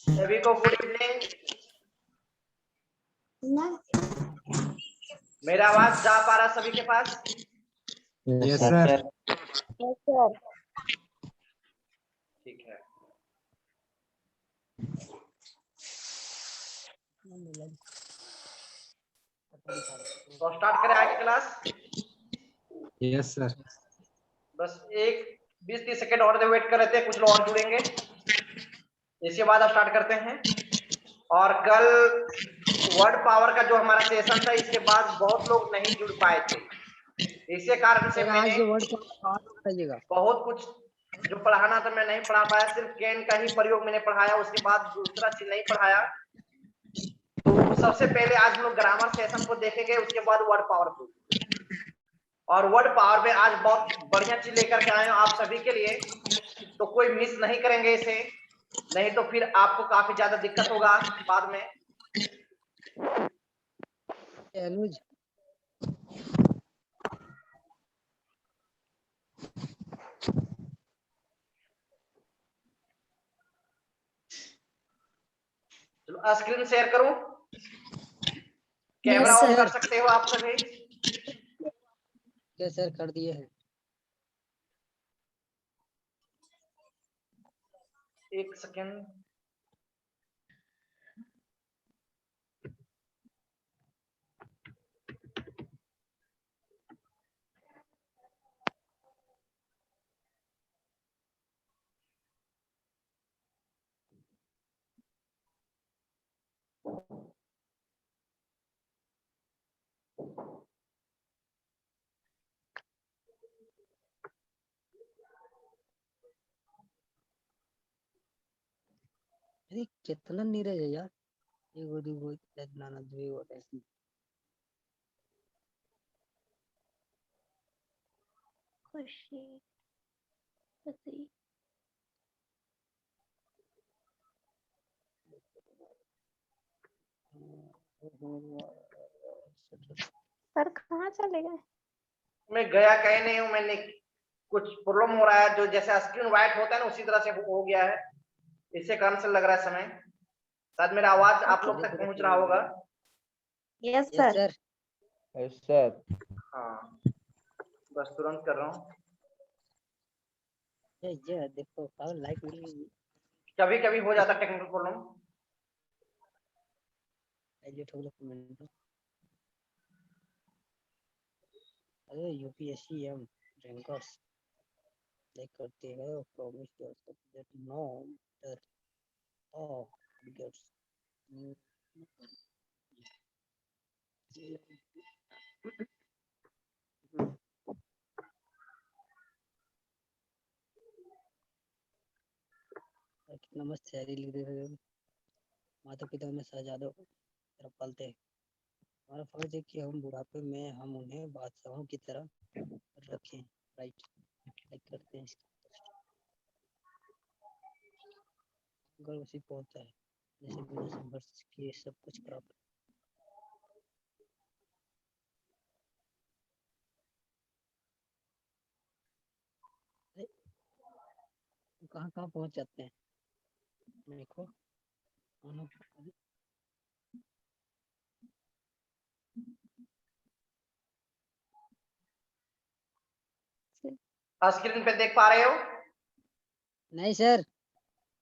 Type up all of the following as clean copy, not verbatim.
सभी को good evening. मेरा आवाज जा पा रहा सभी के पास? Yes sir. ठीक है। तो स्टार्ट करें आज की क्लास। Yes sir. बस एक 20-30 सेकेंड और वेट कर रहे थे, कुछ लोग और जुड़ेंगे, इसके बाद अब स्टार्ट करते हैं। और कल वर्ड पावर का जो हमारा सेशन था, इसके बाद बहुत लोग नहीं जुड़ पाए थे, इसी कारण से मैंने बहुत कुछ जो पढ़ाना था मैं नहीं पढ़ा पाया। सिर्फ कैन का ही प्रयोग मैंने पढ़ाया, उसके बाद दूसरा चीज नहीं पढ़ाया। तो सबसे पहले आज हम लोग ग्रामर सेशन को देखेंगे, उसके बाद वर्ड पावर को। और वर्ड पावर में आज बहुत बढ़िया चीज लेकर के आए हो आप सभी के लिए, तो कोई मिस नहीं करेंगे इसे, नहीं तो फिर आपको काफी ज्यादा दिक्कत होगा बाद में। अनुज चलो स्क्रीन शेयर करूं, कैमरा ऑन कर सकते हो आप सभी। क्या सर कर दिए हैं। एक सेकेंड। अरे कितना नीरज है यार, एगो दूगो नाना दुगो ऐसी। सर कहाँ चले गए? मैं गया कहीं नहीं हूं, मैंने कुछ प्रॉब्लम हो रहा है, जो जैसे स्क्रीन व्हाइट होता है ना, उसी तरह से हो गया है, इससे कारण से लग रहा है समय। शायद मेरा आवाज आप लोग तक पहुंच रहा होगा। Yes yes sir. Sir. Yes sir. हाँ, बस तुरंत कर रहा हूँ। ये देखो पावर लाइट मिल गई। कभी कभी हो जाता टेक्निकल प्रॉब्लम। अरे यूपीएससी एम रैंकर्स लाइक करते हैं, promise to that no that gets कितना मस्त शायरी लिख रहे हैं। माता पिता में शहजादों तरफ पलते हैं, हमारा फर्ज है कि हम बुढ़ापे में हम उन्हें बादशाहों की तरह रखें। राइट लाइक करते हैं। गर्व उसी को होता है जैसे बिना संघर्ष किए सब कुछ प्राप्त। कहाँ कहाँ पहुँच जाते हैं देखो। स्क्रीन पे देख पा रहे हो? नहीं सर।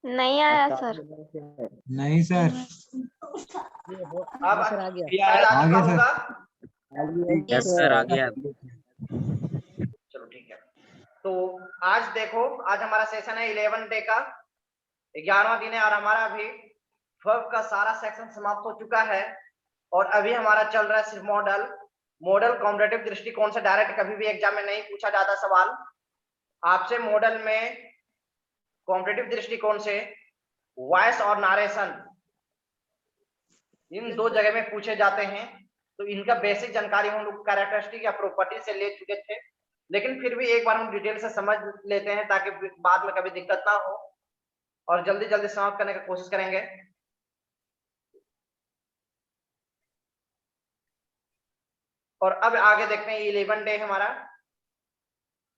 नहीं आया सर। नहीं सर। अब सर आ गया। शायद आ चुका होगा। यस सर आ गया। चलो ठीक है। तो आज देखो, आज हमारा सेशन है 11 डे का, 11वां दिन है, और हमारा अभी 12 का सारा सेक्शन समाप्त हो चुका है। और अभी हमारा चल रहा है सिर्फ मॉडल। मॉडल कॉम्पिटेटिव दृष्टिकोण से डायरेक्ट कभी भी एग्जाम में नहीं पूछा जाता सवाल। आपसे मॉडल में कॉम्पिटेटिव दृष्टिकोण से वॉइस और नारेशन, इन दो जगह में पूछे जाते हैं। तो इनका बेसिक जानकारी हम लोग कैरेक्टरिस्टिक या प्रॉपर्टी से ले चुके थे, लेकिन फिर भी एक बार हम डिटेल से समझ लेते हैं ताकि बाद में कभी दिक्कत ना हो, और जल्दी जल्दी समाप्त करने की कोशिश करेंगे। और अब आगे देखते हैं 11 डे हमारा,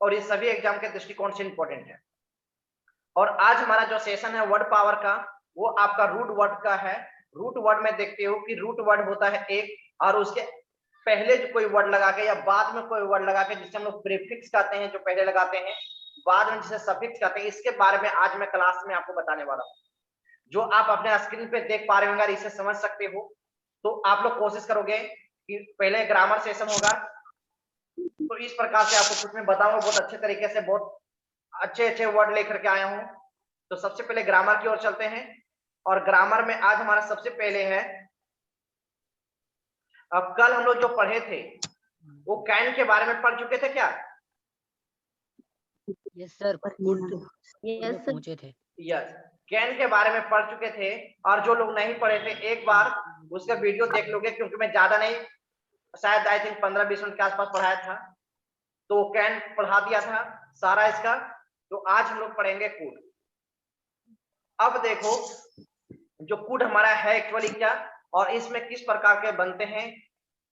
और ये सभी एग्जाम के दृष्टिकोण से इंपॉर्टेंट है। और आज हमारा जो सेशन है वर्ड पावर का, वो आपका रूट वर्ड का है। रूट वर्ड में देखते हो कि रूट वर्ड होता है एक, और उसके पहले जो कोई वर्ड लगा के या बाद में कोई वर्ड लगा के, जिसे हम लोग प्रीफिक्स कहते हैं, जो पहले लगाते हैं, बाद में जिसे सफिक्स कहते हैं, इसके बारे में आज मैं क्लास में आपको बताने वाला हूँ। जो आप अपने स्क्रीन पे देख पा रहे होंगे, इसे समझ सकते हो तो आप लोग कोशिश करोगे कि पहले ग्रामर सेशन होगा, तो इस प्रकार से आपको कुछ मैं बताऊंगा बहुत अच्छे तरीके से, बहुत अच्छे अच्छे वर्ड लेकर के आया हूं। तो सबसे पहले ग्रामर की ओर चलते हैं, और ग्रामर में आज हमारा सबसे पहले है, अब कल हम लोग जो पढ़े थे वो कैन के बारे में पढ़ चुके थे क्या? Yes sir, yes sir. पहुंचे थे। यस, कैन के बारे में पढ़ चुके थे, और जो लोग नहीं पढ़े थे एक बार उसका वीडियो देख लोगे, क्योंकि मैं ज्यादा नहीं, शायद आई थिंक 15-20 मिनट के आसपास पढ़ाया था, तो कैन पढ़ा दिया था सारा इसका। तो आज हम लोग पढ़ेंगे कूड। अब देखो जो कूड हमारा है एक्चुअली क्या, और इसमें किस प्रकार के बनते हैं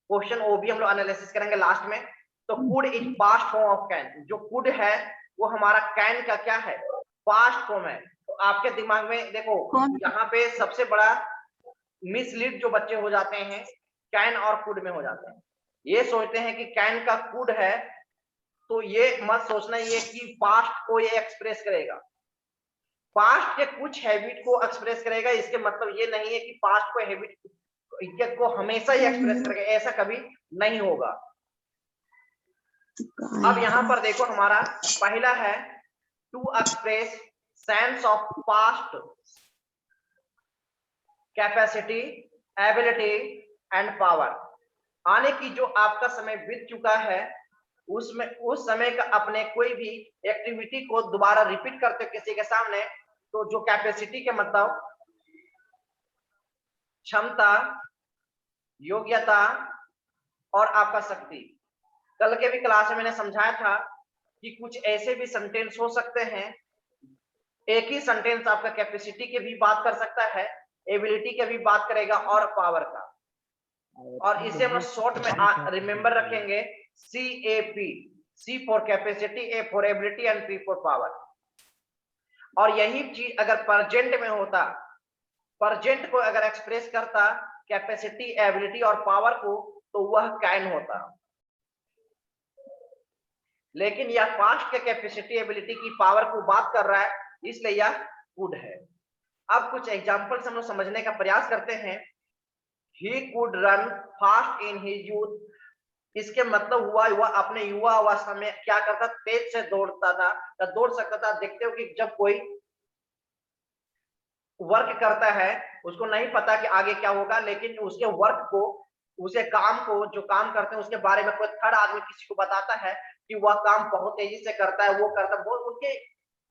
क्वेश्चन, वो भी हम लोग एनालिसिस करेंगे लास्ट में। तो could is past form of can. जो कूड है वो हमारा कैन का क्या है, पास्ट फॉर्म है। तो आपके दिमाग में देखो यहाँ पे सबसे बड़ा मिसलीड जो बच्चे हो जाते हैं कैन और कूड में हो जाते हैं, ये सोचते हैं कि कैन का कूड है, तो ये मत सोचना ये कि पास्ट को ये एक्सप्रेस करेगा, पास्ट के कुछ हैबिट को एक्सप्रेस करेगा। इसके मतलब ये नहीं है कि पास्ट को हैबिट को हमेशा ही एक्सप्रेस करेगा, ऐसा कभी नहीं होगा। अब यहां पर देखो हमारा पहला है to express sense of past capacity, ability and power. आने की जो आपका समय बीत चुका है उसमें उस समय का अपने कोई भी एक्टिविटी को दोबारा रिपीट करते किसी के सामने, तो जो कैपेसिटी के मतलब क्षमता, योग्यता और आपका शक्ति। कल के भी क्लास में मैंने समझाया था कि कुछ ऐसे भी सेंटेंस हो सकते हैं, एक ही सेंटेंस आपका कैपेसिटी के भी बात कर सकता है, एबिलिटी के भी बात करेगा और पावर का। और इसे हम शॉर्ट में रिमेंबर रखेंगे CAP, C for capacity, A for ability and P for power. और यही चीज अगर प्रेजेंट में होता, प्रेजेंट को अगर एक्सप्रेस करता कैपेसिटी, एबिलिटी और पावर को, तो वह कैन होता। लेकिन यह पास्ट के कैपेसिटी, एबिलिटी की पावर को बात कर रहा है, इसलिए यह कुड है। अब कुछ एग्जांपल्स हम लोग समझने का प्रयास करते हैं। He could run fast in his youth। इसके मतलब हुआ वह अपने युवा अवस्था में क्या करता, तेज से दौड़ता था या दौड़ सकता था। देखते हो कि जब कोई वर्क करता है उसको नहीं पता कि आगे क्या होगा, लेकिन उसके वर्क को, उसे काम को, जो काम करते हैं उसके बारे में कोई थर्ड आदमी किसी को बताता है कि वह काम बहुत तेजी से करता है, वो करता है, बहुत उनके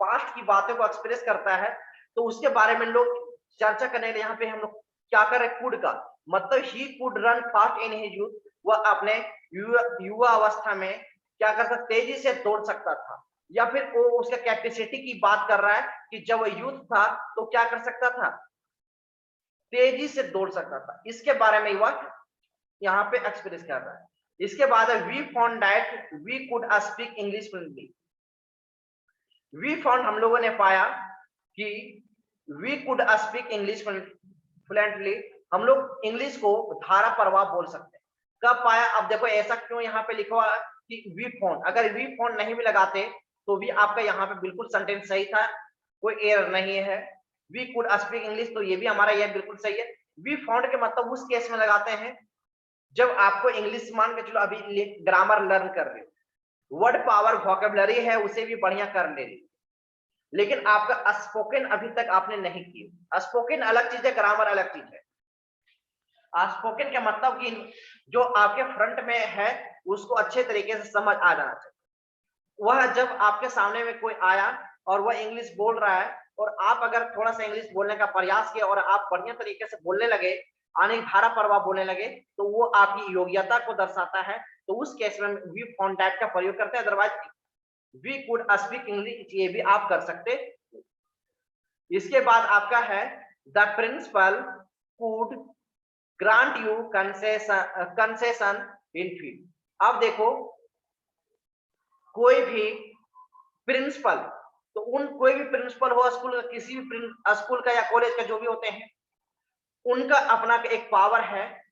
पास्ट की बातों को एक्सप्रेस करता है, तो उसके बारे में लोग चर्चा करने के यहाँ पे हम लोग क्या कर रहे हैं, कुड का मतलब he could run fast in his youth. वह अपने युवा अवस्था में क्या करता, तेजी से दौड़ सकता था। या फिर वो उसका कैपेसिटी की बात कर रहा है कि जब वो यूथ था तो क्या कर सकता था, तेजी से दौड़ सकता था। इसके बारे में वह यहाँ पे एक्सप्रेस कर रहा है। इसके बाद we found that we could speak English fluently. We found हम लोगों ने पाया कि we could speak English fluently, हम लोग इंग्लिश को धारा प्रवाह बोल सकते हैं। कब पाया, अब देखो ऐसा क्यों यहाँ पे लिखा हुआ कि वी फाउंड, अगर वी फाउंड नहीं भी लगाते तो भी आपका यहाँ पे बिल्कुल सेंटेंस सही था, कोई एरर नहीं है। वी कुड स्पीक इंग्लिश, तो ये भी हमारा यह बिल्कुल सही है। वी फाउंड के मतलब उस केस में लगाते हैं जब आपको इंग्लिश, मान के चलो अभी ग्रामर लर्न कर रहे हो, वर्ड पावर वोकेबलरी है उसे भी बढ़िया कर ले रही, लेकिन आपका स्पोकन अभी तक आपने नहीं किया। स्पोकन अलग चीज है, ग्रामर अलग चीज है। स्पोकन का मतलब कि जो आपके फ्रंट में है उसको अच्छे तरीके से समझ आ जाना चाहिए। वह जब आपके सामने में कोई आया और वह इंग्लिश बोल रहा है और आप अगर थोड़ा सा इंग्लिश बोलने का प्रयास किया और आप बढ़िया तरीके से बोलने लगे, आने धारा प्रवाह बोलने लगे, तो वो आपकी योग्यता को दर्शाता है। तो उस केस में वी फाउंड दैट का प्रयोग करते हैं, otherwise we could speak English ये भी आप कर सकते। इसके बाद आपका है the principal could grant you concession in fee. अब देखो कोई भी प्रिंसिपल तो उन कोई भी प्रिंसिपल हो स्कूल का, किसी भी स्कूल का या कॉलेज का जो भी होते हैं, उनका अपना एक पावर है।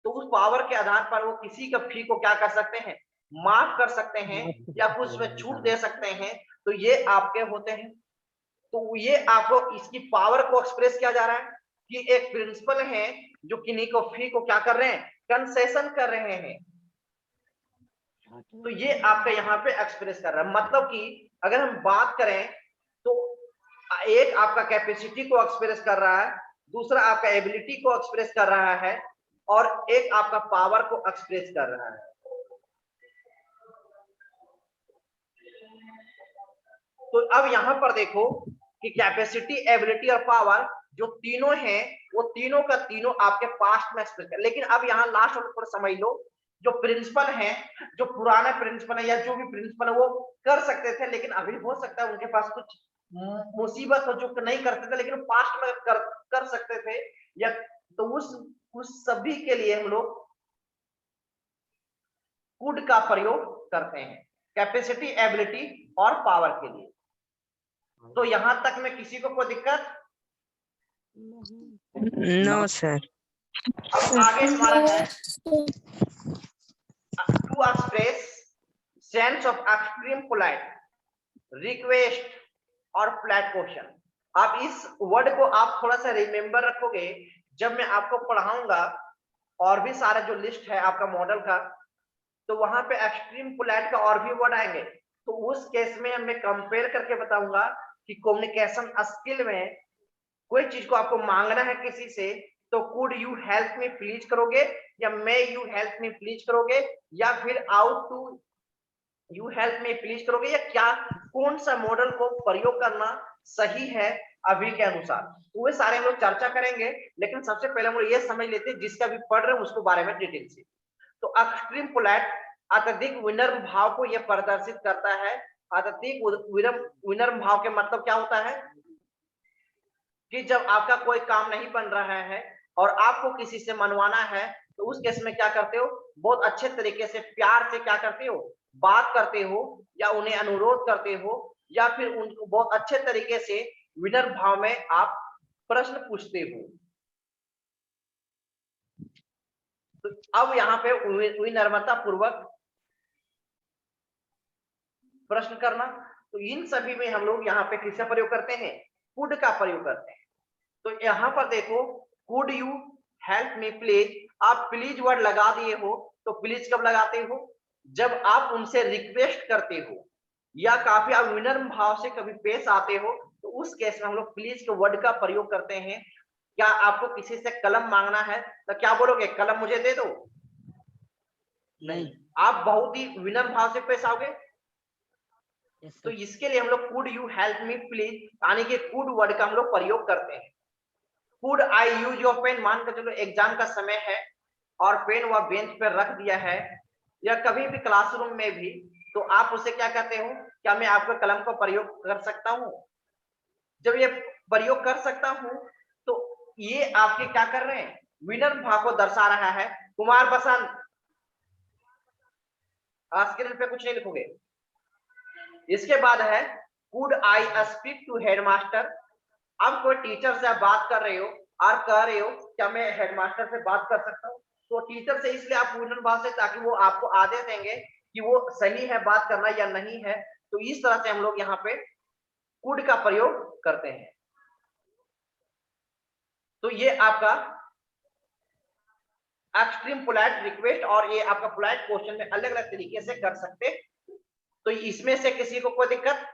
तो उस पावर के आधार पर वो किसी का फी को क्या कर सकते हैं, माफ कर सकते हैं या कुछ उसमें छूट दे सकते हैं। तो ये आपके होते हैं। तो ये आपको इसकी पावर को एक्सप्रेस किया जा रहा है कि एक प्रिंसिपल है जो किन्हीं को फी को क्या कर रहे हैं, कंसेशन कर रहे हैं। तो ये आपका यहाँ पे एक्सप्रेस कर रहा है। मतलब कि अगर हम बात करें तो एक आपका कैपेसिटी को एक्सप्रेस कर रहा है, दूसरा आपका एबिलिटी को एक्सप्रेस कर रहा है, और एक आपका पावर को एक्सप्रेस कर रहा है। तो अब यहां पर देखो कि कैपेसिटी, एबिलिटी और पावर जो तीनों हैं, वो तीनों का तीनों आपके पास्ट में एक्सप्रेस कर। लेकिन अब यहाँ लास्ट में थोड़ा समझ लो, जो प्रिंसिपल हैं, जो पुराने प्रिंसिपल है या जो भी प्रिंसिपल है वो कर सकते थे, लेकिन अभी हो सकता है उनके पास कुछ मुसीबत हो जो नहीं करते थे, लेकिन पास्ट में कर सकते थे। या तो उस सभी के लिए हम लोग कुड का प्रयोग करते हैं, कैपेसिटी, एबिलिटी और पावर के लिए। तो यहां तक में किसी को कोई दिक्कत? No sir. अब आगे हमारा है to express sense of extreme polite, request और फ्लैट क्वेश्चन। आप इस वर्ड को आप थोड़ा सा रिमेंबर रखोगे जब मैं आपको पढ़ाऊंगा, और भी सारा जो लिस्ट है आपका मॉडल का, तो वहां पे एक्सट्रीम पोलाइट का और भी वर्ड आएंगे। तो उस केस में मैं कंपेयर करके बताऊंगा कि कम्युनिकेशन स्किल में कोई चीज को आपको मांगना है किसी से, तो could you help me please करोगे, या may you help me please करोगे, या फिर out to you help me please करोगे, या क्या कौन सा मॉडल को प्रयोग करना सही है अभी के अनुसार। तो वे सारे हम लोग चर्चा करेंगे, लेकिन सबसे पहले हम लोग ये समझ लेते हैं जिसका भी पढ़ रहे हैं उसको बारे में डिटेल से। तो एक्सट्रीम पोलाइट अत्यधिक विनम्र भाव को यह प्रदर्शित करता है। अत्यधिक विनम्र भाव के मतलब क्या होता है कि जब आपका कोई काम नहीं बन रहा है और आपको किसी से मनवाना है, तो उस केस में क्या करते हो, बहुत अच्छे तरीके से प्यार से क्या करते हो, बात करते हो, या उन्हें अनुरोध करते हो, या फिर उनको बहुत अच्छे तरीके से विनम्र भाव में आप प्रश्न पूछते हो। तो अब यहाँ पे विनम्रता पूर्वक प्रश्न करना। तो इन सभी में हम लोग यहाँ पे किसका प्रयोग करते हैं, कुड का प्रयोग करते हैं। तो यहाँ पर देखो, could you help me please, आप प्लीज वर्ड लगा दिए हो। तो प्लीज कब लगाते हो, जब आप उनसे रिक्वेस्ट करते हो या काफी आप विनम्र भाव से कभी पेश आते हो, तो उस केस में हम लोग प्लीज के वर्ड का प्रयोग करते हैं। क्या आपको किसी से कलम मांगना है तो क्या बोलोगे, कलम मुझे दे दो? नहीं, आप बहुत ही विनम्र भाव से पेश आओगे। तो इसके लिए हम लोग could you help me please यानी कि कुड वर्ड का हम लोग प्रयोग करते हैं। Could I use your pen, मान कर चलो एग्जाम का समय है और पेन वह बेंच पर रख दिया है, या कभी भी क्लासरूम में भी, तो आप उसे क्या कहते हो, क्या मैं आपके कलम का प्रयोग कर सकता हूं? जब ये प्रयोग कर सकता हूं तो ये आपके क्या कर रहे हैं, विनम्र भाव को दर्शा रहा है। कुमार बसंत, स्क्रीन पे कुछ नहीं लिखोगे। इसके बाद है could I speak to headmaster. अब कोई टीचर से आप बात कर रहे हो और कह रहे हो क्या मैं हेडमास्टर से बात कर सकता हूँ, तो टीचर से इसलिए आप विनम्र भाव से, ताकि वो आपको आदेश देंगे कि वो सही है बात करना या नहीं है। तो इस तरह से हम लोग यहाँ पे कुड का प्रयोग करते हैं। तो ये आपका एक्सट्रीम पोलाइट रिक्वेस्ट, और ये आपका पोलाइट क्वेश्चन में अलग अलग तरीके से कर सकते। तो इसमें से किसी को कोई दिक्कत?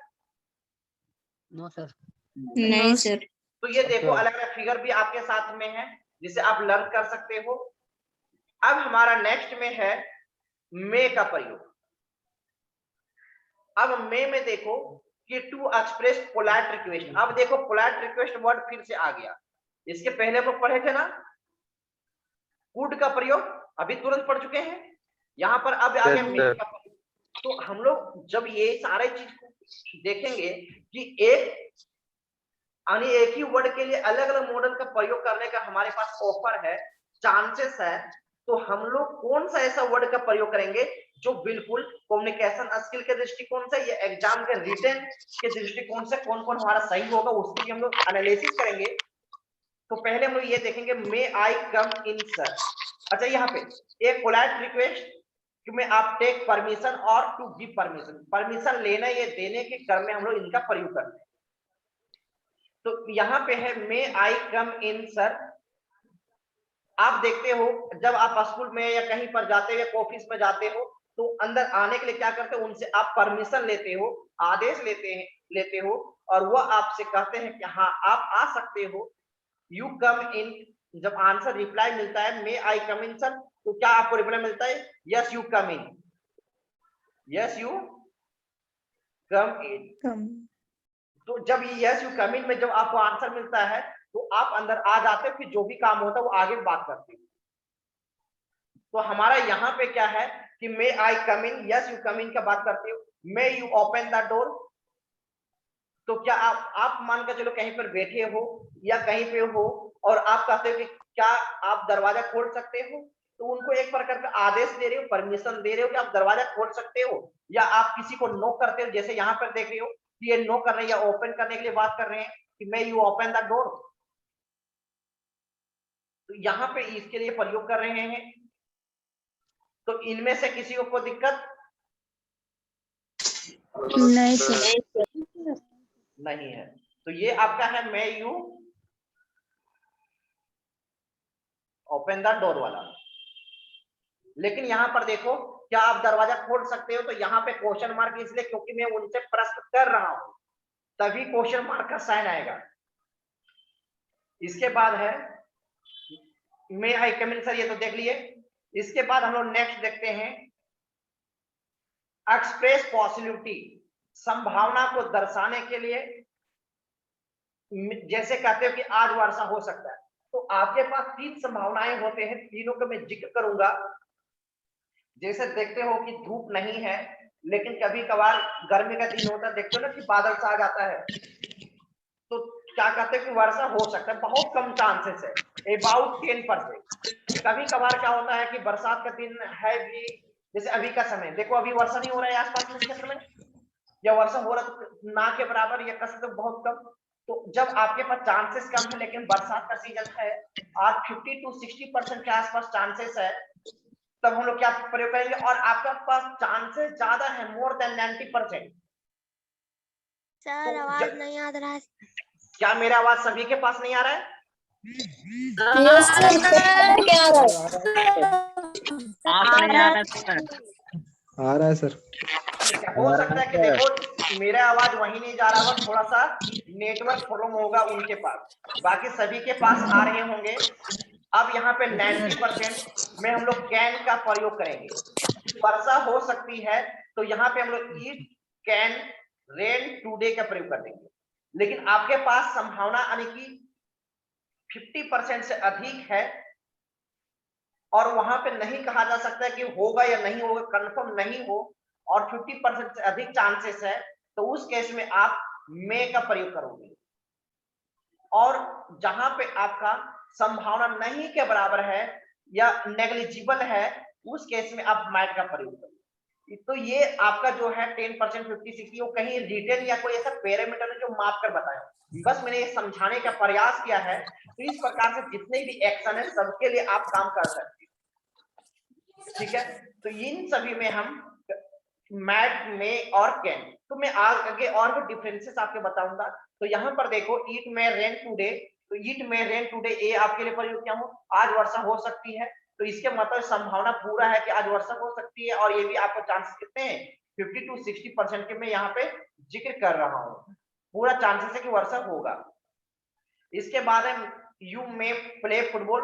No sir. नहीं सर। तो ये देखो अलग अलग फिगर भी आपके साथ में है जिसे आप लर्न कर सकते हो। अब हमारा नेक्स्ट में है मे का प्रयोग। अब मे में देखो कि टू एक्सप्रेस पोलाइट रिक्वेस्ट। अब देखो पोलाइट रिक्वेस्ट वर्ड फिर से आ गया। इसके पहले हम लोग पढ़े थे ना कुड का प्रयोग, अभी तुरंत पढ़ चुके हैं। यहाँ पर अब आ गया मे का प्रयोग। तो हम लोग जब ये सारे चीज देखेंगे कि एक ही वर्ड के लिए अलग अलग मॉडल का प्रयोग करने का हमारे पास ऑफर है, चांसेस है, तो हम लोग कौन सा ऐसा वर्ड का प्रयोग करेंगे जो बिल्कुल कम्युनिकेशन स्किल के दृष्टिकोण से या एग्जाम के रिटन के दृष्टिकोण से कौन कौन हमारा सही होगा, उसके लिए हम लोग एनालिसिस करेंगे। तो पहले हम लोग ये देखेंगे, मे आई कम इन सर। अच्छा, यहाँ पे एक पोलाइट रिक्वेस्ट कि मैं आप टेक परमिशन और टू गिव परमिशन, परमिशन लेना ये देने के क्रम में हम लोग इनका प्रयोग करते हैं। तो यहाँ पे है मे आई कम इन सर। आप देखते हो जब आप स्कूल में या कहीं पर जाते हो या ऑफिस में जाते हो तो अंदर आने के लिए क्या करते हो, उनसे आप परमिशन लेते हो, आदेश लेते हो और वह आपसे कहते हैं कि हाँ आप आ सकते हो, यू कम इन। जब आंसर रिप्लाई मिलता है मे आई कम इन सर, तो क्या आपको रिप्लाई मिलता है, yes you come in, yes you come in. तो जब ये यस यू कम इन में जब आपको आंसर मिलता है तो आप अंदर आ जाते हो, फिर जो भी काम होता है वो आगे बात करते हो। तो हमारा यहाँ पे क्या है कि मे आई कम इन, यस यू कम इन का बात करते हो, may you open the door. तो क्या आप मान कर चलो कहीं पर बैठे हो या कहीं पे हो और आप कहते हो कि क्या आप दरवाजा खोल सकते हो, तो उनको एक प्रकार का आदेश दे रहे हो, परमिशन दे रहे हो कि आप दरवाजा खोल सकते हो। या आप किसी को नो करते हो, जैसे यहाँ पर देख रहे हो कि ये नो कर रहे हैं या ओपन करने के लिए बात कर रहे हैं कि may you open the door. तो यहाँ पे इसके लिए प्रयोग कर रहे हैं। तो इनमें से किसी को कोई दिक्कत नहीं सर। नहीं है। तो ये आपका है may you open the door वाला। लेकिन यहां पर देखो, क्या आप दरवाजा खोल सकते हो, तो यहाँ पे क्वेश्चन मार्क इसलिए क्योंकि मैं उनसे प्रश्न कर रहा हूं, तभी क्वेश्चन मार्क का साइन आएगा। इसके बाद है मे आई कम इन सर, ये तो देख लिए। इसके बाद हम लोग नेक्स्ट देखते हैं एक्सप्रेस पॉसिबिलिटी, संभावना को दर्शाने के लिए। जैसे कहते हो कि आज वर्षा हो सकता है, तो आपके पास 3 संभावनाएं होते हैं, तीनों का मैं जिक्र करूंगा। जैसे देखते हो कि धूप नहीं है, लेकिन कभी कभार गर्मी का दिन होता है, देखते हो ना कि बादल सा आ जाता है, तो क्या कहते हैं कि वर्षा हो सकता है, बहुत कम चांसेस है, अबाउट 10%। कभी कभार क्या होता है कि बरसात का दिन है भी, जैसे अभी का समय देखो, अभी वर्षा नहीं हो रहा है आसपास में क्षेत्र में, या वर्षा हो रहा तो ना के बराबर या कस तो बहुत कम। तो जब आपके पास चांसेस कम है लेकिन बरसात का सीजन है और 50 to 60% के आसपास चांसेस है, तब हम लोग क्या प्रयोग करेंगे, और आपके पास चांसेस ज्यादा है, मोर देन 90%। सर आवाज नहीं आ रहा है। क्या मेरा आवाज सभी के पास नहीं आ रहा है? Yes sir. क्या आ रहा है सर। हो सकता है कि देखो मेरा आवाज वहीं नहीं जा रहा होगा, थोड़ा सा नेटवर्क प्रॉब्लम होगा उनके पास, बाकी सभी के पास आ रहे होंगे। अब यहाँ पे 90% में हम लोग कैन का प्रयोग करेंगे। वर्षा हो सकती है तो यहाँ पे हम लोग इट कैन रेन टुडे का प्रयोग कर देंगे। लेकिन आपके पास संभावना यानी कि 50% से अधिक है और वहां पे नहीं कहा जा सकता है कि होगा या नहीं होगा, कंफर्म नहीं हो, और 50% से अधिक चांसेस है, तो उस केस में आप मे का प्रयोग करोगे। और जहां पे आपका संभावना नहीं के बराबर है या नेग्लिजिबल है, उस केस में आप माइट का प्रयोग करोगे। तो ये आपका जो है 10% 50-60 वो कहीं रिटर्न या कोई ऐसा पैरामीटर है जो माप कर बताए, बस मैंने ये समझाने का प्रयास किया है। तो इस प्रकार से जितने भी एक्शन है सबके लिए आप काम कर सकते हैं, ठीक है। तो इन सभी में हम मैट में और कैन, तो मैं आगे और भी डिफरेंसेस आपके बताऊंगा। तो यहाँ पर देखो इट में रेन टुडे, तो इट में रेन टुडे ए आपके लिए प्रयोग किया हूं, आज वर्षा हो सकती है, तो इसके मतलब संभावना पूरा है कि आज वर्षा हो सकती है, और ये भी आपको चांसेस कितने हैं 50 to 60% के मैं यहाँ पे जिक्र कर रहा हूँ, पूरा चांसेस है कि वर्षा होगा। इसके बाद है यू मे प्ले फुटबॉल,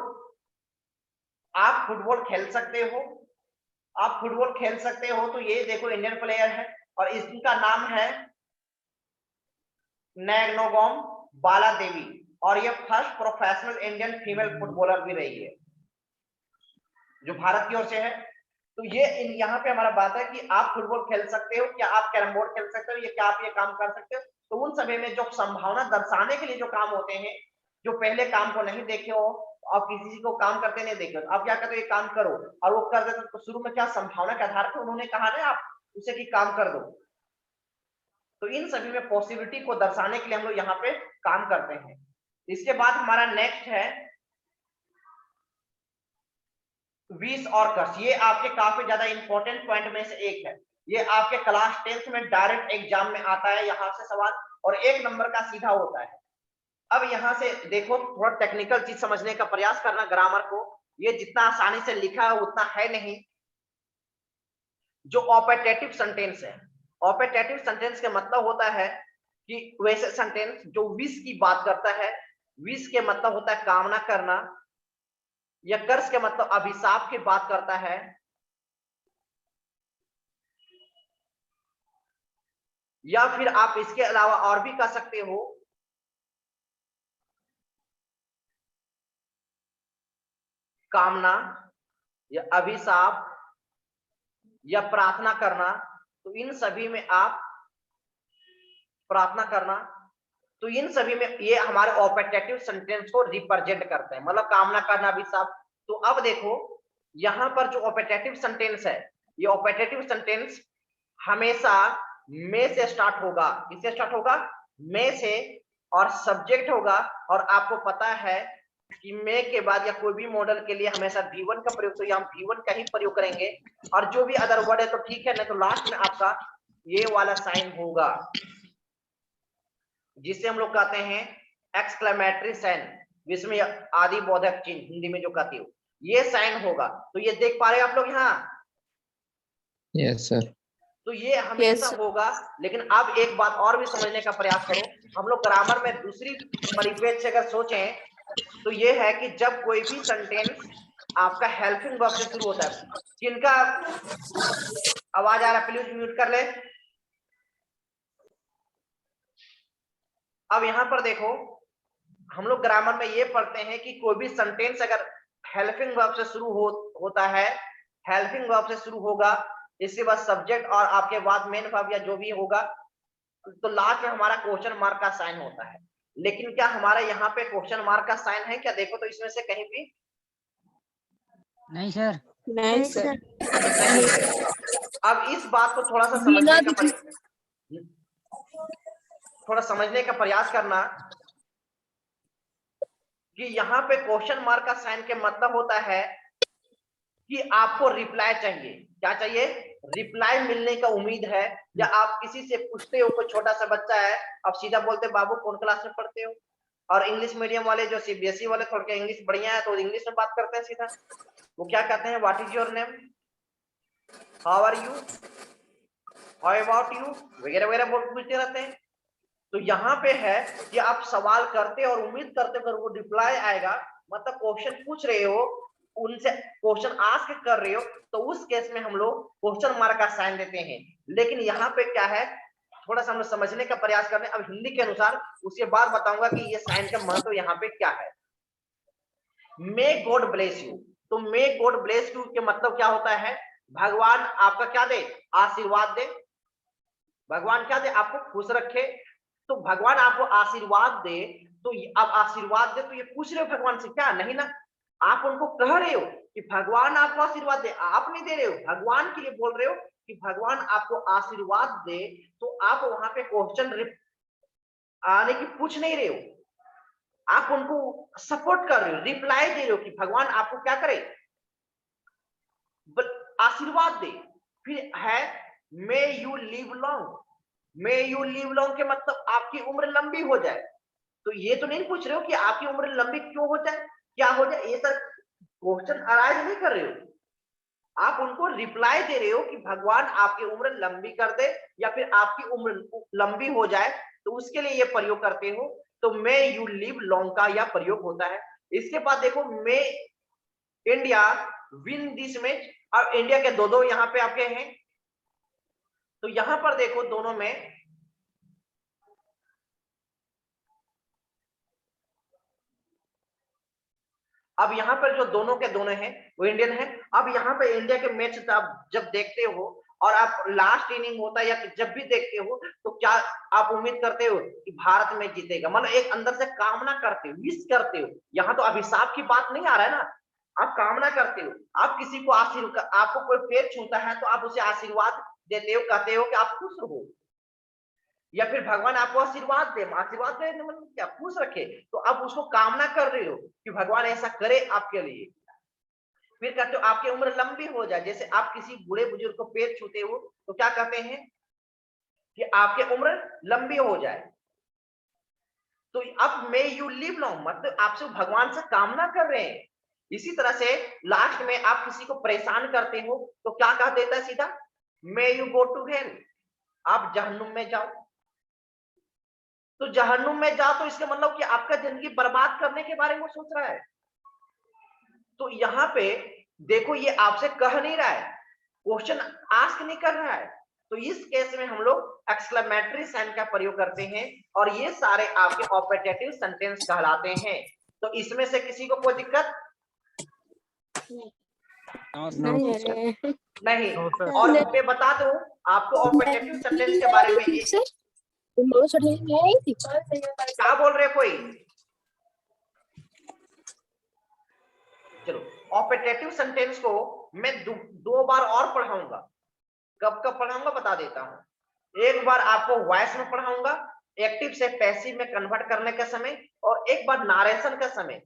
आप फुटबॉल खेल सकते हो, आप फुटबॉल खेल सकते हो। तो ये देखो इंडियन प्लेयर है और इसका नाम है नैग्नोगोम बाला देवी, और ये first professional Indian female footballer भी रही है जो भारत की ओर से है। तो ये यहाँ पे हमारा बात है कि आप फुटबॉल खेल सकते हो, क्या आप कैरम बोर्ड खेल सकते हो, ये क्या आप ये काम कर सकते हो। तो उन सभी में जो संभावना दर्शाने के लिए जो काम होते हैं, जो पहले काम को नहीं देखे हो आप किसी को काम करते नहीं देखे, आप क्या कहते हो, ये काम करो, और वो कर देते, तो शुरू में क्या संभावना के आधार पर उन्होंने कहा ना आप उसे कि काम कर दो। तो इन सभी में पॉसिबिलिटी को दर्शाने के लिए हम लोग यहाँ पे काम करते हैं। इसके बाद हमारा नेक्स्ट है विश और कर्स। ये आपके काफी ज्यादा इंपॉर्टेंट पॉइंट में से एक है। ये आपके क्लास 10th में डायरेक्ट एग्जाम में आता है यहाँ से सवाल, और 1 नंबर का सीधा होता है। अब यहाँ से देखो, थोड़ा टेक्निकल चीज समझने का प्रयास करना ग्रामर को। ये जितना आसानी से लिखा है उतना है नहीं। जो ऑपरेटिव सेंटेंस है, ऑपरेटिव सेंटेंस का मतलब होता है कि वैसे सेंटेंस जो विश की बात करता है। विश के मतलब होता है कामना करना, या कर्स के मतलब अभिशाप की बात करता है, या फिर आप इसके अलावा और भी कह सकते हो कामना या अभिशाप या प्रार्थना करना। तो इन सभी में आप प्रार्थना करना, तो इन सभी में ये हमारे ऑपरेटिव सेंटेंस को रिप्रेजेंट करते हैं, मतलब कामना करना, अभिशाप। तो अब देखो यहां पर जो ऑपरेटिव सेंटेंस है, ये ऑपरेटिव सेंटेंस हमेशा में से स्टार्ट होगा। किससे स्टार्ट होगा? में से, और सब्जेक्ट होगा। और आपको पता है कि में के बाद या कोई भी मॉडल के लिए हमेशा V1 का प्रयोग, तो यहाँ V1 का ही प्रयोग करेंगे। और जो भी अदर वर्ड है तो ठीक है, नहीं तो लास्ट में आपका ये वाला साइन होगा, जिसे हम लोग कहते हैं एक्सक्लेमेटरी साइन, जिसमें आदि बोधक चिन्ह हिंदी में जो कहती हो, ये साइन होगा। तो ये देख पा रहे हैं आप लोग यहाँ? Yes sir. तो ये हमेशा होगा। लेकिन अब एक बात और भी समझने का प्रयास करो। हम लोग ग्रामर में दूसरी परिपेक्ष से अगर सोचें तो ये है कि जब कोई भी सेंटेंस आपका हेल्पिंग वर्ब से शुरू होता है, किनका आवाज आ रहा है प्लीज म्यूट कर ले। अब यहां पर देखो, हम लोग ग्रामर में ये पढ़ते हैं कि कोई भी सेंटेंस अगर हेल्पिंग वर्ब से शुरू होता है, हेल्पिंग वर्ब से शुरू होगा, इसके बाद सब्जेक्ट और आपके बाद मेन वर्ब या जो भी होगा, तो लास्ट में हमारा क्वेश्चन मार्क का साइन होता है। लेकिन क्या हमारा यहाँ पे क्वेश्चन मार्क का साइन है क्या? देखो तो इसमें से कहीं भी नहीं सर। नहीं सर। अब इस बात को थोड़ा सा समझने का प्रयास करना कि यहाँ पे क्वेश्चन मार्क का साइन के मतलब होता है कि आपको रिप्लाई चाहिए। क्या चाहिए? रिप्लाई मिलने का उम्मीद है। या आप किसी से पूछते हो, कोई छोटा सा बच्चा है, आप सीधा बोलते बाबू कौन क्लास में पढ़ते हो? और इंग्लिश मीडियम वाले जो सीबीएसई वाले थोड़ा इंग्लिश बढ़िया है तो इंग्लिश में बात करते हैं सीधा। वो क्या कहते हैं? What is your name, how are you, how about you, वगैरह वगैरह पूछते रहते हैं। तो यहाँ पे है कि आप सवाल करते और उम्मीद करते हो वो रिप्लाई आएगा, मतलब क्वेश्चन पूछ रहे हो, उनसे क्वेश्चन आस्क कर रहे हो, तो उस केस में हम लोग क्वेश्चन मार्क का साइन देते हैं। लेकिन यहाँ पे क्या है, थोड़ा सा हम समझने का प्रयास करने अब हिंदी के अनुसार, उसके बाद बताऊंगा कि ये साइन का महत्व यहाँ पे क्या है। मे गॉड ब्लेस यू, तो मे गॉड ब्लेस यू के मतलब क्या होता है? भगवान आपका क्या दे? आशीर्वाद दे। भगवान क्या दे? आपको खुश रखे। तो भगवान आपको आशीर्वाद दे, तो अब आशीर्वाद दे तो ये पूछ रहे हो भगवान से क्या? नहीं ना, आप उनको कह रहे हो कि भगवान आपको आशीर्वाद दे, आप नहीं दे रहे हो, भगवान के लिए बोल रहे हो कि भगवान आपको आशीर्वाद दे। तो आप वहां पे क्वेश्चन आने की पूछ नहीं रहे हो, आप उनको सपोर्ट कर रहे हो, रिप्लाई दे रहे हो कि भगवान आपको क्या करे? आशीर्वाद दे। फिर है may you live long, may you live long के मतलब आपकी उम्र लंबी हो जाए। तो ये तो नहीं पूछ रहे हो कि आपकी उम्र लंबी क्यों हो जाए, क्या हो जाए, ये सर क्वेश्चन अराइज नहीं कर रहे हो, आप उनको रिप्लाई दे रहे हो कि भगवान आपकी उम्र लंबी कर दे या फिर आपकी उम्र लंबी हो जाए, तो उसके लिए ये प्रयोग करते हो। तो मे यू लिव लॉन्ग का यह प्रयोग होता है। इसके बाद देखो मे इंडिया विन दिस मैच, और इंडिया के दो यहाँ पे आपके हैं। तो यहां पर देखो दोनों में अब यहाँ पर जो दोनों के दोनों हैं वो इंडियन है। अब यहाँ पे इंडिया के मैच आप जब देखते हो और आप लास्ट इनिंग होता है या जब भी देखते हो तो क्या आप उम्मीद करते हो कि भारत में जीतेगा, मतलब एक अंदर से कामना करते हो, विश करते हो। यहाँ तो अभिशाप की बात नहीं आ रहा है ना, आप कामना करते हो। आप किसी को आशीर्वाद, आपको कोई पैर छूता है तो आप उसे आशीर्वाद देते हो, कहते हो कि आप खुश रहो, या फिर भगवान आपको आशीर्वाद दे, मतलब क्या खुश रखे, तो आप उसको कामना कर रहे हो कि भगवान ऐसा करे आपके लिए। फिर कहते हो आपकी उम्र लंबी हो जाए, जैसे आप किसी बूढ़े बुजुर्ग को पैर छूते हो तो क्या कहते हैं कि आपकी उम्र लंबी हो जाए। तो अब मे यू लिव लॉन्ग, मतलब आपसे भगवान से कामना कर रहे हैं। इसी तरह से लास्ट में आप किसी को परेशान करते हो तो क्या कह देता है सीधा, may you go to hell, आप जहन्नुम में जाओ। तो जहन्नुम में जाओ तो इसका मतलब कि आपका जिंदगी बर्बाद करने के बारे में वो सोच रहा है। तो यहाँ पे देखो ये आपसे कह नहीं रहा है, क्वेश्चन आस्क नहीं कर रहा है। तो इस केस में हम लोग एक्सक्लेमेटरी साइन का प्रयोग करते हैं और ये सारे आपके ऑपरेटिव सेंटेंस कहलाते हैं। तो इसमें से किसी को कोई दिक्कत नहीं? और मैं बता दूं आपको ऑपरेटिव सेंटेंस के बारे में, क्या बोल रहे कोई? चलो ऑपरेटिव सेंटेंस को मैं दो बार और पढ़ाऊंगा। कब कब पढ़ाऊंगा बता देता हूं। एक बार आपको वॉइस में पढ़ाऊंगा, एक्टिव से पैसिव में कन्वर्ट करने के समय, और एक बार नारेशन का समय।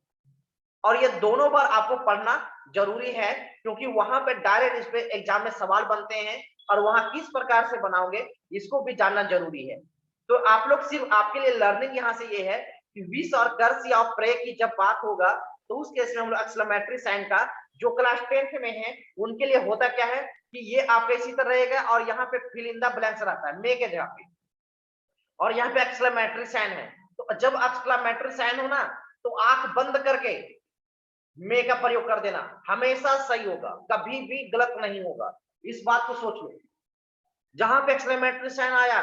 और ये दोनों बार आपको पढ़ना जरूरी है क्योंकि वहां पे डायरेक्ट इस पे एग्जाम में सवाल बनते हैं और वहां किस प्रकार से बनाओगे इसको भी जानना जरूरी है। तो आप लोग सिर्फ आपके लिए लर्निंग यहाँ से ये है कि विश और कर्स या प्रे की जब बात होगा तो उस केस में हम लोग एक्सक्लेमेटरी साइन का जो क्लास 10th में है उनके लिए होता क्या है कि ये आपका इसी तरह रहेगा और यहाँ पे फिल इन द ब्लैंक्स रहता है मे के जगह पे, और यहाँ पे एक्सक्लेमेटरी साइन है। तो जब एक्सक्लेमेटरी साइन हो ना तो आंख बंद करके मे का प्रयोग कर देना, हमेशा सही होगा, कभी भी गलत नहीं होगा। इस बात को सोच लो। जहां पे एक्सक्लेमेटरी साइन आया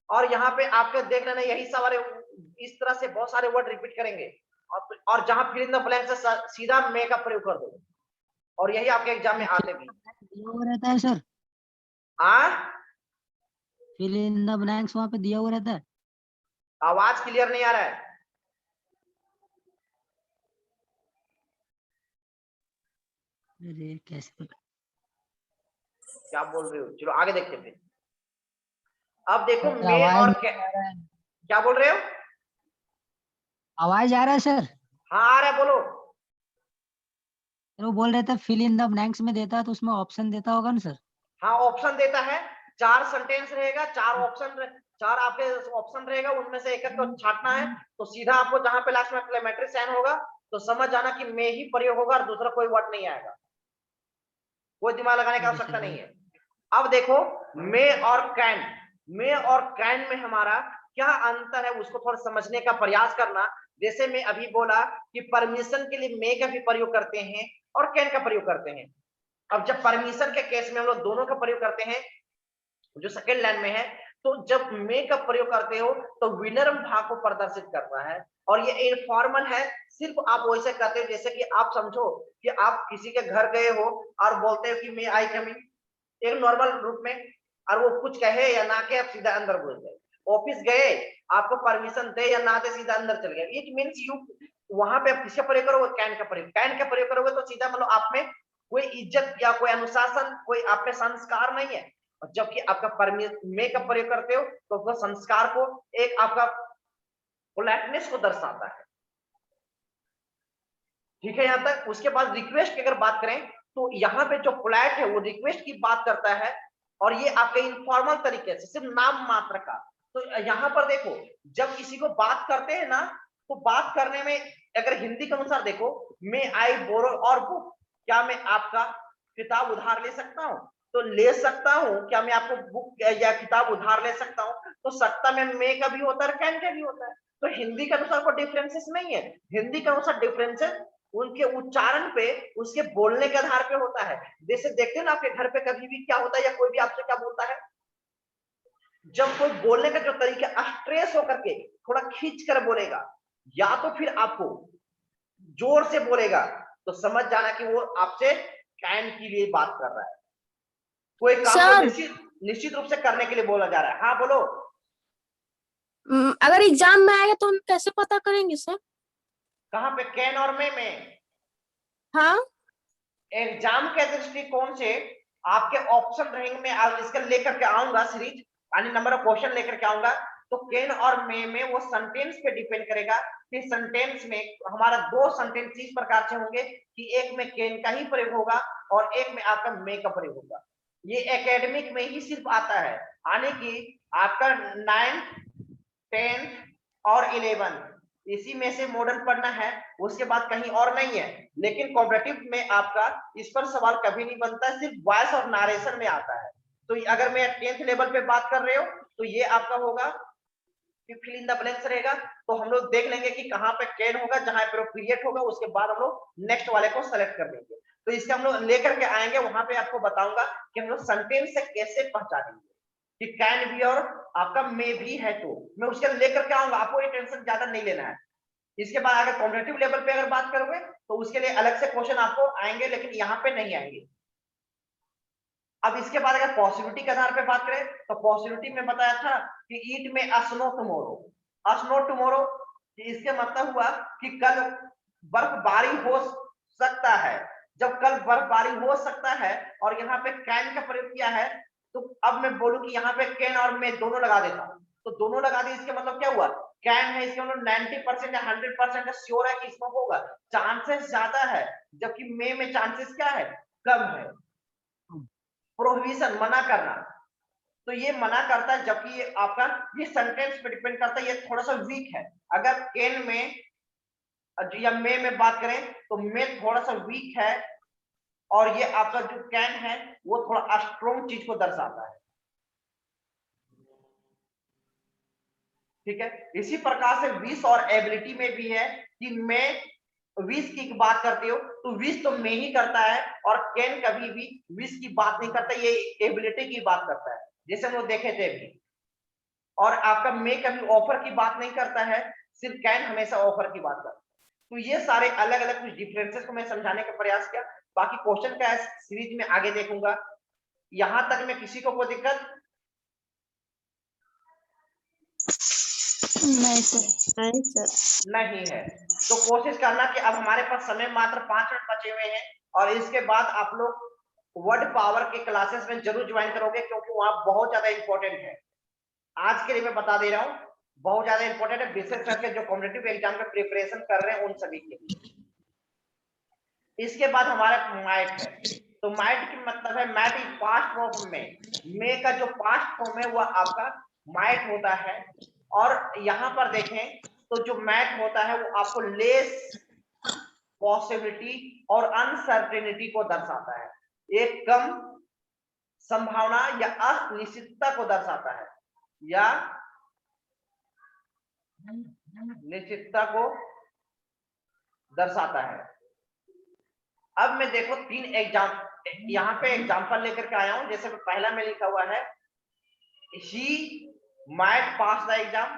और यहाँ पे आपके देख लेना यही सारे इस तरह से बहुत सारे वर्ड रिपीट करेंगे और जहां फिल इन द ब्लैंक से सीधा मे का प्रयोग कर दो, और यही आपके एग्जाम में आते भी दिया हुआ रहता है sir, fill in the blanks वहां पे दिया हुआ रहता है। आवाज क्लियर नहीं आ रहा है? अरे कैसे पता? क्या बोल रहे हो? चलो आगे देखते हैं। अब देखो सर, मे और आवाज क्या बोल रहे हो? आवाज आ रहा है सर? हाँ आ रहा है, बोलो। वो बोल रहे थे फिल इन द ब्लैंक्स में देता है तो उसमें ऑप्शन देता होगा ना सर? हाँ ऑप्शन देता है, 4 सेंटेंस रहेगा, 4 ऑप्शन, 4 आपके ऑप्शन रहेगा, उनमें से एक को छांटना है। तो सीधा आपको जहां पे लास्ट में एक्सक्लेमेटरी साइन होगा तो समझ जाना कि मे ही प्रयोग होगा और दूसरा कोई वर्ड नहीं आएगा, कोई दिमाग लगाने की आवश्यकता नहीं है। अब देखो मे और कैन, मे और कैन में हमारा क्या अंतर है उसको थोड़ा समझने का प्रयास करना। जैसे मैं अभी बोला कि परमिशन के लिए मे का भी प्रयोग करते हैं और कैन का प्रयोग करते हैं। अब जब परमिशन के केस में हम लोग दोनों का प्रयोग करते हैं जो सेकेंड लाइन में है, तो जब मे का प्रयोग करते हो तो विनम्र भाव को प्रदर्शित करता है और ये इनफॉर्मल है। सिर्फ आप वैसे कहते हो जैसे कि आप समझो कि आप किसी के घर गए हो और बोलते हो कि मे आई कम इन, एक नॉर्मल रूप में, और वो कुछ कहे या ना कहे आप सीधा अंदर घुस गए। ऑफिस गए, आपको परमिशन दे या ना दे सीधा अंदर चल गए। इट मींस यू वहां पे आप किसका प्रयोग करोगे? कैन का प्रयोग। कैन का प्रयोग करोगे तो सीधा मतलब आप में कोई इज्जत या कोई अनुशासन, कोई आप में संस्कार नहीं है। और जबकि आपका मे का प्रयोग करते हो तो वो संस्कार को, एक आपका पोलाइटनेस को दर्शाता है। ठीक है यहां तक। उसके बाद रिक्वेस्ट की अगर बात करें तो यहाँ पे जो पोलाइट है वो रिक्वेस्ट की बात करता है और ये आपके इनफॉर्मल तरीके से सिर्फ नाम मात्र का। तो यहाँ पर देखो जब किसी को बात करते हैं ना तो बात करने में अगर हिंदी के अनुसार देखो, मे आई बोरो और बुक, क्या मैं आपका किताब उधार ले सकता हूँ? तो ले सकता हूँ, क्या मैं आपको बुक या किताब उधार ले सकता हूँ? तो सकता में मे का भी होता है, कैन का भी होता है। तो हिंदी के अनुसार कोई डिफरेंसेस नहीं है। हिंदी के अनुसार डिफरेंसेस उनके उच्चारण पे, उसके बोलने के आधार पे होता है। जैसे देखते हैं ना आपके घर पे कभी भी क्या होता है या कोई भी आपसे क्या बोलता है, जब कोई बोलने का जो तरीका स्ट्रेस होकर के थोड़ा खींच कर बोलेगा या तो फिर आपको जोर से बोलेगा तो समझ जाना कि वो आपसे कैन के लिए बात कर रहा है। कोई काम को सर। निश्चित रूप से करने के लिए बोला जा रहा है। हाँ बोलो। अगर एग्जाम में आएगा तो हम कैसे पता करेंगे सर? कहाँ पे, कैन और में? हाँ एग्जाम के दृष्टिकोण से आपके ऑप्शन रहेंगे, मैं आज इसका लेकर के आऊंगा सीरीज, यानी नंबर ऑफ क्वेश्चन लेकर के आऊंगा। तो कैन और में वो सेंटेंस पे डिपेंड करेगा कि सेंटेंस में हमारा दो सेंटेंस इस प्रकार से होंगे कि एक में कैन का ही प्रयोग होगा और एक में आपका में का प्रयोग होगा। ये एकेडमिक में ही सिर्फ आता है, यानी कि आपका 9th 10th और 11 इसी में से मॉडल पढ़ना है, उसके बाद कहीं और नहीं है। लेकिन कॉम्पिटिटिव में आपका इस पर सवाल कभी नहीं बनता, सिर्फ वॉइस और नारेशन में आता है। तो अगर मैं 10th लेवल पे बात कर रहे हो तो ये आपका होगा फिल इन द ब्लैंक्स रहेगा। तो हम लोग देख लेंगे कि कहाँ पे कैन होगा, जहां पर पीरियड होगा, उसके बाद हम लोग नेक्स्ट वाले को सेलेक्ट कर लेंगे। तो इसके हम लोग लेकर के आएंगे, वहां पे आपको बताऊंगा कि हम लोग सेंटेंस से कैसे पहचानेंगे कि कैन भी और आपका मे भी है। तो मैं उसके लेकर के आऊंगा, आपको ये टेंशन ज्यादा नहीं लेना है। इसके बाद अगर कॉम्पिटिटिव लेवल पे अगर बात करोगे तो उसके लिए अलग से क्वेश्चन आपको आएंगे, लेकिन यहाँ पे नहीं आएंगे। अब इसके बाद अगर पॉसिबिलिटी के आधार पे बात करें तो पॉसिबिलिटी में बताया था कि ईट में अस्नो टुमारो, इसके मतलब हुआ कि कल बर्फबारी हो सकता है। जब कल बर्फबारी हो सकता है और यहाँ पे कैन का प्रयोग किया है, तो अब मैं बोलूं कि यहाँ पे कैन और मैं दोनों लगा देता हूं, तो दोनों लगा दी, इसके मतलब क्या हुआ, कैन है इसके मतलब 90% या 100% श्योर है कि इसमें होगा, चांसेस ज्यादा है। जबकि में चांसेस क्या है, कम है। प्रोहिबिशन, मना करना, तो ये मना करता है, जबकि ये आपका ये सेंटेंस पे डिपेंड करता है, ये थोड़ा सा वीक है। अगर कैन में या में बात करें तो में थोड़ा सा वीक है, और ये आपका जो कैन है वो थोड़ा स्ट्रॉन्ग चीज को दर्शाता है। ठीक है, इसी प्रकार से विश और एबिलिटी में भी है कि मैं विश की बात करते हो तो विश तो मैं ही करता है, और कैन कभी भी विश की बात नहीं करता, ये एबिलिटी की बात करता है, जैसे हम लोग देखे थे अभी। और आपका मे कभी ऑफर की बात नहीं करता है, सिर्फ कैन हमेशा ऑफर की बात करता है। तो ये सारे अलग अलग कुछ डिफरेंसेस को मैं समझाने का प्रयास किया। बाकी क्वेश्चन का सीरीज में आगे देखूंगा। यहां तक में किसी को कोई दिक्कत नहीं सर। नहीं है? तो कोशिश करना कि अब हमारे पास समय मात्र 5 मिनट बचे हुए हैं, और इसके बाद आप लोग वर्ड पावर के क्लासेस में जरूर ज्वाइन करोगे, क्योंकि वहां बहुत ज्यादा इंपॉर्टेंट है। आज के लिए मैं बता दे रहा हूं, बहुत ज्यादा इंपॉर्टेंट है, विशेष करके जो कॉम्पिटिटिव एग्जाम का प्रिपरेशन कर रहे हैं उन सभी के लिए। इसके बाद हमारा माइट है। तो माइट की मतलब है, मैट इज पास्ट फॉर्म में, मे का जो पास्ट फॉर्म है वो आपका माइट होता है। और यहां पर देखें तो जो मैट होता है वो आपको लेस पॉसिबिलिटी और अनसर्टेनिटी को दर्शाता है, एक कम संभावना या अनिश्चितता को दर्शाता है, या निश्चितता को दर्शाता है। अब मैं देखो 3 एग्जाम यहाँ पे एग्जाम्पल लेकर के आया हूं। जैसे पहला में लिखा हुआ है she might pass the exam,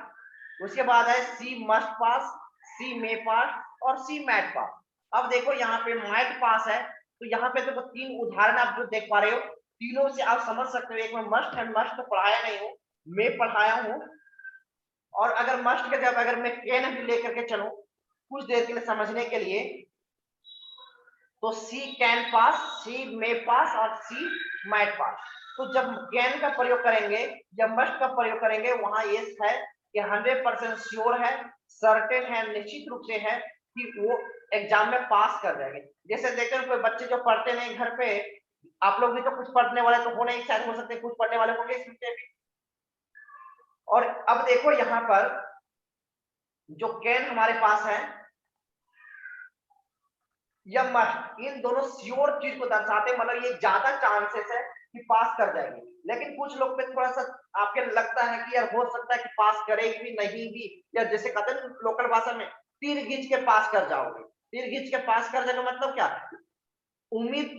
उसके बाद है she must pass, she may pass और she might pass। अब देखो यहाँ पे might pass है, तो यहाँ पे देखो 3 उदाहरण आप जो देख पा रहे हो, तीनों से आप समझ सकते हो। एक में मस्ट है, मस्ट तो पढ़ाया नहीं हूँ, मैं पढ़ाया हूँ। और अगर मस्ट के जब अगर मैं कैन भी लेकर के चलूं कुछ देर के लिए समझने के लिए, तो सी कैन पास, सी मे पास और सी माइट पास। तो जब कैन का प्रयोग करेंगे, जब मस्ट का प्रयोग करेंगे, वहां ये है कि 100% श्योर है, सर्टेन है, निश्चित रूप से है कि वो एग्जाम में पास कर जाएंगे। जैसे देखते कोई बच्चे जो पढ़ते नहीं घर पे, आप लोग भी तो कुछ पढ़ने वाले तो हो नहीं, शायद हो सकते कुछ पढ़ने वाले होंगे इसमें भी। और अब देखो यहाँ पर जो कैन हमारे पास है या मस्ट, इन दोनों श्योर चीज को दर्शाते, मतलब ये ज्यादा चांसेस है कि पास कर जाएंगे। लेकिन कुछ लोग पे थोड़ा सा आपके लगता है कि यार हो सकता है कि पास करेगी भी नहीं भी, या जैसे कहते हैं लोकल भाषा में तीर घींच के पास कर जाओगे। तीर घींच के पास कर जाएगा मतलब क्या, उम्मीद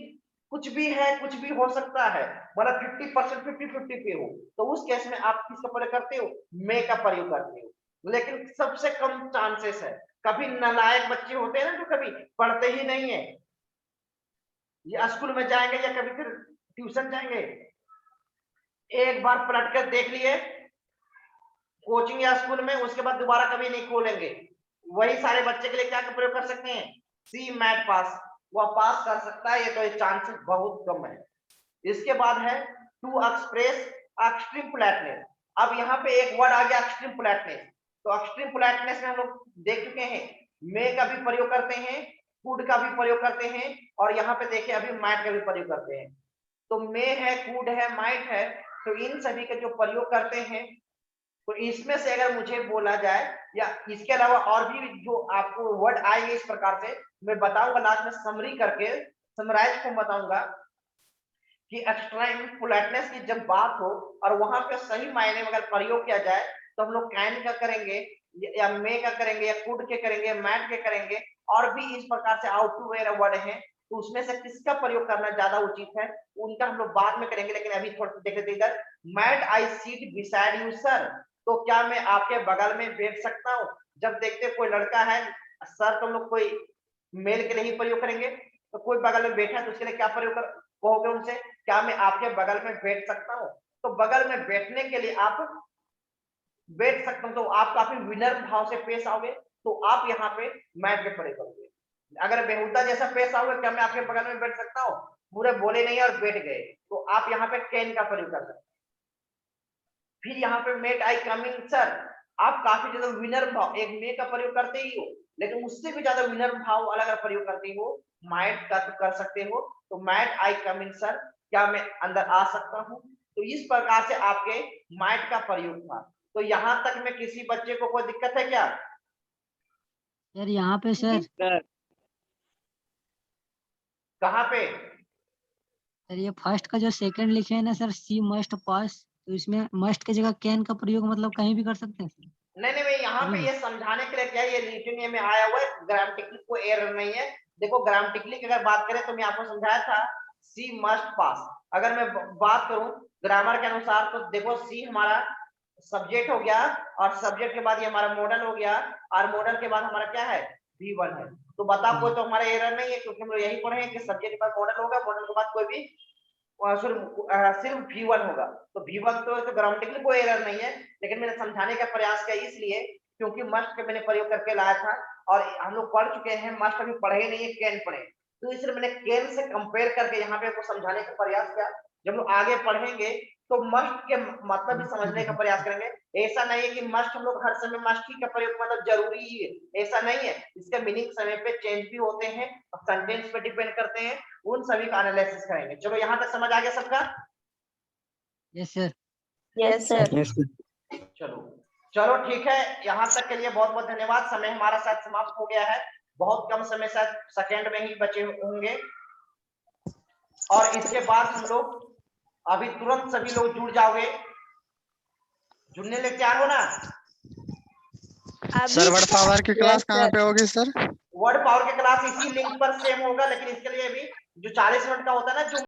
कुछ भी है, कुछ भी हो सकता है, मतलब 50% 50-50 पे हो, तो उस केस में आप किसका प्रयोग करते हो, मे का प्रयोग करते हो। लेकिन सबसे कम चांसेस है, कभी नालायक बच्चे होते हैं ना जो कभी पढ़ते ही नहीं है, ये स्कूल में जाएंगे या कभी फिर ट्यूशन जाएंगे, एक बार पलट कर देख लिए कोचिंग या स्कूल में, उसके बाद दोबारा कभी नहीं खोलेंगे। वही सारे बच्चे के लिए क्या प्रयोग कर सकते हैं, सी मैट पास, वह पास कर सकता है, ये तो चांसेस बहुत कम है। इसके बाद है टू एक्सप्रेस एक्सट्रीम फ्लैटनेस। अब यहाँ पे एक वर्ड आ गया एक्सट्रीम फ्लैटनेस। तो एक्सट्रीम फ्लैटनेस में हम लोग देख चुके हैं, मे का भी प्रयोग करते हैं, कूड का भी प्रयोग करते हैं, और यहाँ पे देखिए अभी मैट का भी प्रयोग करते हैं। तो मे है, कूड है, माइट है, तो इन सभी का जो प्रयोग करते हैं, तो इसमें से अगर मुझे बोला जाए या इसके अलावा और भी जो आपको वर्ड आएंगे इस प्रकार से, मैं बताऊंगा लास्ट में समरी करके, समराइज को बताऊंगा कि एक्सट्रीम फ्लैटनेस की जब बात हो और वहां पे सही मायने में अगर प्रयोग किया जाए तो हम लोग कैन का करेंगे या मे का करेंगे या कुड के करेंगे, मैट के करेंगे, और भी इस प्रकार से आउट टू वेयर वर्ड है, तो उसमें से किसका प्रयोग करना ज्यादा उचित है उनका हम लोग बाद में करेंगे। लेकिन अभी थोड़ा देख लेते इधर, may I sit beside you sir, तो क्या मैं आपके बगल में बैठ सकता हूँ। जब देखते कोई लड़का है सर, तो हम लोग कोई मेल के लिए ही प्रयोग करेंगे, तो कोई बगल में बैठा है तो उसके लिए क्या प्रयोग कहोगे उनसे, क्या मैं आपके बगल में बैठ सकता हूँ। तो बगल में बैठने के लिए आप बैठ सकते हो, तो आप काफी विनम्र भाव से पेश आओगे, तो आप यहाँ पे मैट के प्रयोग करोगे। अगर बेहुदा जैसा पेश आओगे, क्या मैं आपके बगल में बैठ सकता हूँ, पूरे बोले नहीं और बैठ गए, तो आप यहाँ पे कैन का प्रयोग कर सकते हैं। फिर यहाँ पे मेट आई कमिंग सर, आप काफी ज्यादा विनम्र भाव, एक मे का प्रयोग करते ही हो, लेकिन उससे भी ज्यादा विनम्र भाव अलग अगर प्रयोग करते हो, माइट का तो कर सकते हो, तो मैट आई कमिंग सर, क्या मैं अंदर आ सकता हूँ। तो इस प्रकार से आपके माइट का प्रयोग था। तो यहाँ तक में किसी बच्चे को कोई दिक्कत है क्या? सर यहाँ पे सर कहाँ पे? सर ये फर्स्ट का जो सेकंड लिखे हैं ना सर, सी मस्ट पास, तो इसमें मस्ट की जगह कैन का प्रयोग मतलब कहीं भी कर सकते हैं सर? नहीं, मैं यहाँ पे ये समझाने के लिए क्या, ये रिटन में आया हुआ है, ग्रामेटिकली कोई एरर नहीं है। देखो ग्रामेटिकली की अगर बात करें तो मैं आपको समझाया था सी मस्ट पास। अगर मैं बात करूं ग्रामर के अनुसार, तो देखो सी हमारा सब्जेक्ट हो गया, और सब्जेक्ट के बाद ये हमारा मॉडल हो गया, और मॉडल के बाद हमारा क्या है, V1 है। तो बताओ कोई तो हमारा एरर नहीं है, क्योंकि हम लोग यही पढ़े हैं कि सब्जेक्ट के बाद मॉडल होगा, मॉडल के बाद कोई भी सिर्फ V1 होगा। तो V1 तो ग्रामेटिकली कोई एरर नहीं है, लेकिन मैंने समझाने का प्रयास किया इसलिए क्योंकि मस्ट के मैंने प्रयोग करके लाया था, और हम लोग पढ़ चुके हैं, मस्ट अभी पढ़े नहीं है, कैन पढ़े, तो इसलिए मैंने कैन से कंपेयर करके यहाँ पे आपको समझाने का प्रयास किया। जब लोग आगे पढ़ेंगे तो मस्ट के मतलब भी समझने का प्रयास करेंगे। ऐसा नहीं है कि मस्ट हम लोग हर समय मस्ट ही का प्रयोग मतलब जरूरी ही है, ऐसा नहीं है। इसका मीनिंग समय पे चेंज भी होते हैं, सेंटेंस पे डिपेंड करते हैं, उन सभी का एनालिसिस करेंगे। चलो यहाँ तक समझ आ गया सबका? Yes sir. Yes sir. चलो ठीक है, यहाँ तक के लिए बहुत बहुत धन्यवाद। समय हमारा शायद समाप्त हो गया है, बहुत कम समय, शायद सेकेंड में ही बचे होंगे, और इसके बाद हम लोग अभी तुरंत सभी लोग जुड़ जाओगे। जुड़ने लिए तैयार हो ना? सर वर्ड पावर की क्लास कहाँ पे होगी सर? वर्ड पावर की क्लास इसी लिंक पर सेम होगा, लेकिन इसके लिए भी जो 40 मिनट का होता है ना, जो